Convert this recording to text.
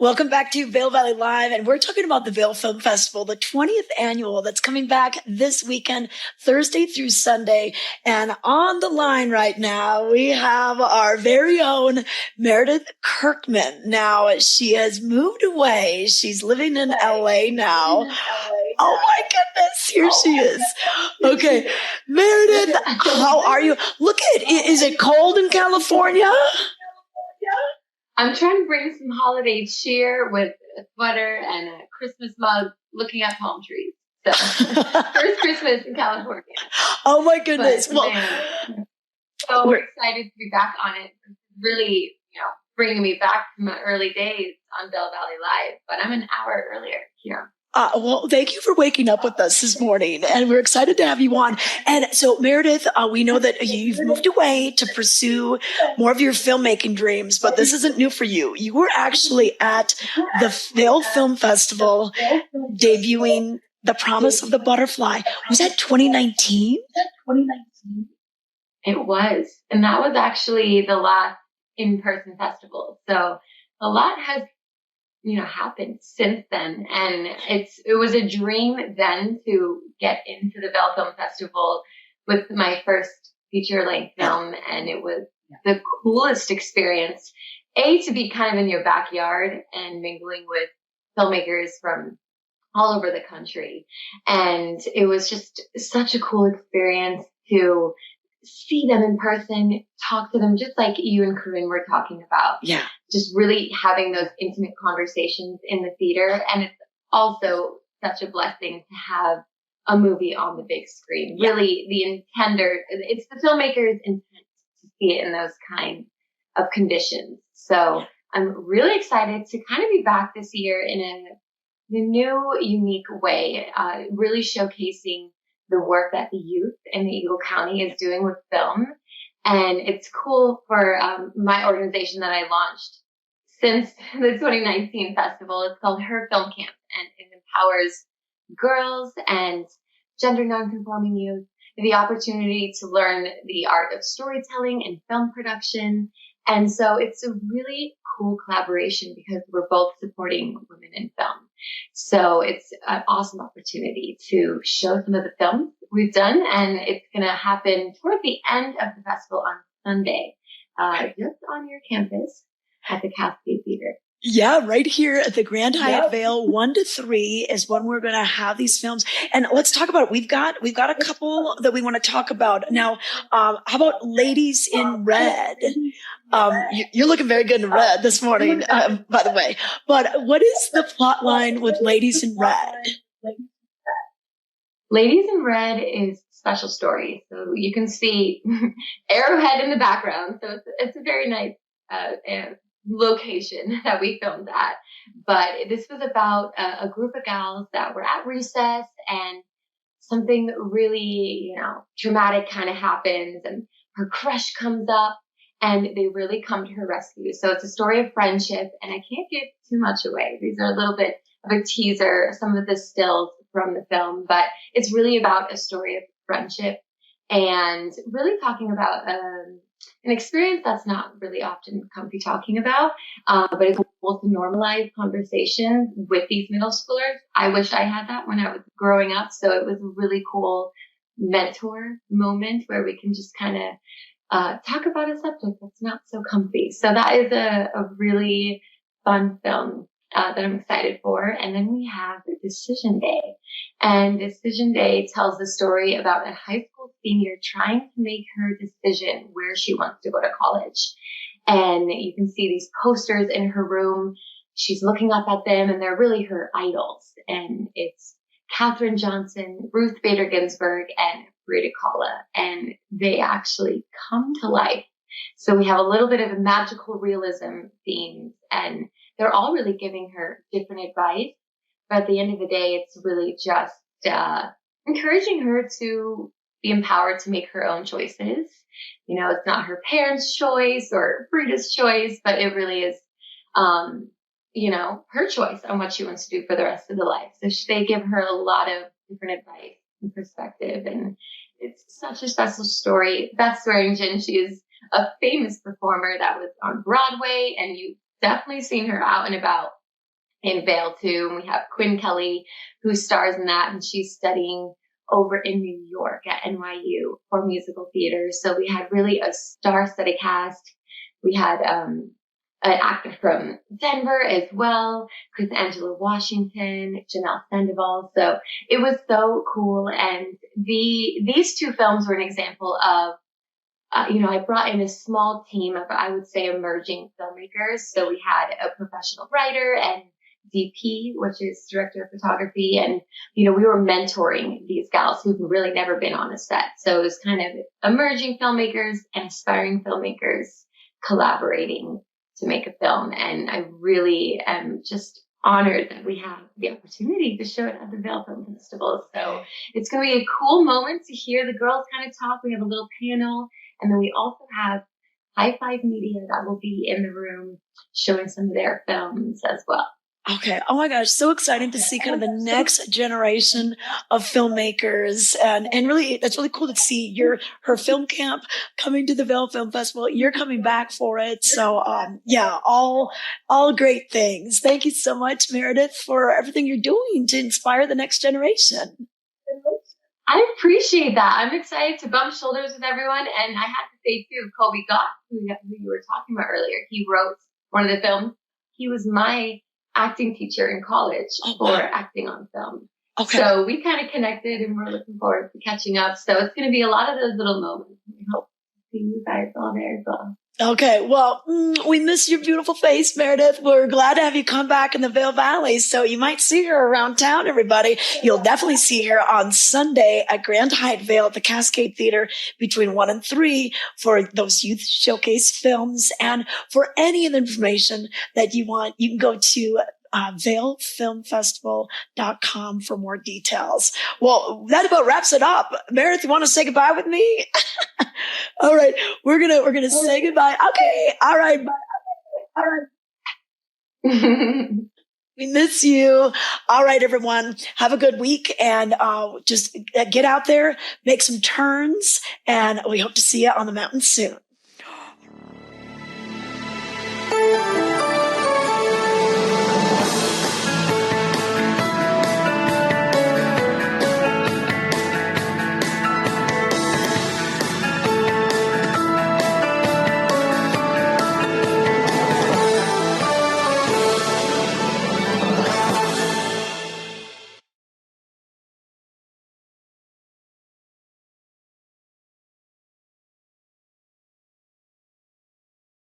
Welcome back to Vail Valley Live, and we're talking about the Vail Film Festival, the 20th annual that's coming back this weekend, Thursday through Sunday. And on the line right now, we have our very own Meredith Kirkman. Now, she has moved away. She's living in LA now. Oh my goodness, here she is. Okay, Meredith, how are you? Look at it. Is it cold in California? I'm trying to bring some holiday cheer with a sweater and a Christmas mug looking at palm trees. So, first Christmas in California. Oh my goodness. But, so we're excited to be back on it. It's really, bringing me back to my early days on Vail Valley Live, but I'm an hour earlier here. Well, thank you for waking up with us this morning, and we're excited to have you on. And so, Meredith, we know that you've moved away to pursue more of your filmmaking dreams, but this isn't new for you. You were actually at the Vail Film Festival debuting The Promise of the Butterfly. Was that 2019? It was. And that was actually the last in-person festival. So a lot has happened since then. And it was a dream then to get into the Vail Film Festival with my first feature-length film. And it was the coolest experience, to be kind of in your backyard and mingling with filmmakers from all over the country. And it was just such a cool experience to see them in person, talk to them, just like you and Corinne were talking about. Yeah. Just really having those intimate conversations in the theater. And it's also such a blessing to have a movie on the big screen. Yeah. Really, it's the filmmaker's intent to see it in those kind of conditions. So I'm really excited to kind of be back this year in a new, unique way, really showcasing the work that the youth in the Eagle County is doing with film. And it's cool for my organization that I launched since the 2019 festival. It's called Her Film Camp, and it empowers girls and gender nonconforming youth the opportunity to learn the art of storytelling and film production. And so it's a really cool collaboration because we're both supporting women in film. So it's an awesome opportunity to show some of the films we've done, and it's going to happen toward the end of the festival on Sunday, just on your campus at the Cascade Theater. Yeah, right here at the Grand Hyatt Vail, 1 to 3 is when we're going to have these films. And let's talk about it. We've got a couple that we want to talk about. Now, how about Ladies in Red? You're looking very good in red this morning, by the way. But what is the plot line with Ladies in Red? Ladies in Red is a special story. So you can see Arrowhead in the background. So it's a very nice location that we filmed at. But this was about a group of gals that were at recess, and something really, dramatic kind of happens, and her crush comes up, and they really come to her rescue. So it's a story of friendship, and I can't give too much away. These are a little bit of a teaser, some of the stills from the film, but it's really about a story of friendship and really talking about an experience that's not really often comfy talking about, but it's cool to normalize conversations with these middle schoolers. I wish I had that when I was growing up. So it was a really cool mentor moment where we can just kind of talk about a subject that's not so comfy. So that is a really fun film that I'm excited for. And then we have Decision Day. And Decision Day tells the story about a high school senior trying to make her decision where she wants to go to college. And you can see these posters in her room. She's looking up at them, and they're really her idols. And it's Katherine Johnson, Ruth Bader Ginsburg, and Frida Kahlo. And they actually come to life. So we have a little bit of a magical realism themes, and they're all really giving her different advice. But at the end of the day, it's really just encouraging her to be empowered to make her own choices. It's not her parents' choice or Frida's choice, but it really is, her choice on what she wants to do for the rest of the life. So they give her a lot of different advice and perspective. And it's such a special story. Beth Swearingen, she is a famous performer that was on Broadway, and you've definitely seen her out and about in Vail too. And we have Quinn Kelly, who stars in that, and she's studying over in New York at NYU for musical theater. So we had really a star-studded cast. We had an actor from Denver as well, Chris Angela Washington, Janelle Sandoval. So it was so cool. And these two films were an example of, I brought in a small team of, I would say, emerging filmmakers. So we had a professional writer and DP, which is director of photography. And, we were mentoring these gals who've really never been on a set. So it was kind of emerging filmmakers and aspiring filmmakers collaborating to make a film. And I really am just honored that we have the opportunity to show it at the Vail Film Festival. So it's going to be a cool moment to hear the girls kind of talk. We have a little panel. And then we also have High Five Media that will be in the room showing some of their films as well. Okay. Oh my gosh. So exciting to see kind of the next generation of filmmakers. And really, that's really cool to see her film camp coming to the Vail Film Festival. You're coming back for it. So, yeah, all great things. Thank you so much, Meredith, for everything you're doing to inspire the next generation. I appreciate that. I'm excited to bump shoulders with everyone. And I have to say too, Colby Goff, who you were talking about earlier, he wrote one of the films. He was my acting teacher in college for acting on film. Okay. So we kind of connected, and we're looking forward to catching up. So it's going to be a lot of those little moments. We hope to see you guys all there as well. Okay, well, we miss your beautiful face, Meredith. We're glad to have you come back in the Vail Valley, so you might see her around town, everybody. You'll definitely see her on Sunday at Grand Hyatt Vail at the Cascade Theater between 1 and 3 for those youth showcase films. And for any of the information that you want, you can go to vailfilmfestival.com for more details. Well, that about wraps it up. Meredith, you want to say goodbye with me? All right. We're gonna say goodbye. Okay. All right. All right. We miss you. All right, everyone. Have a good week, and just get out there, make some turns, and we hope to see you on the mountain soon.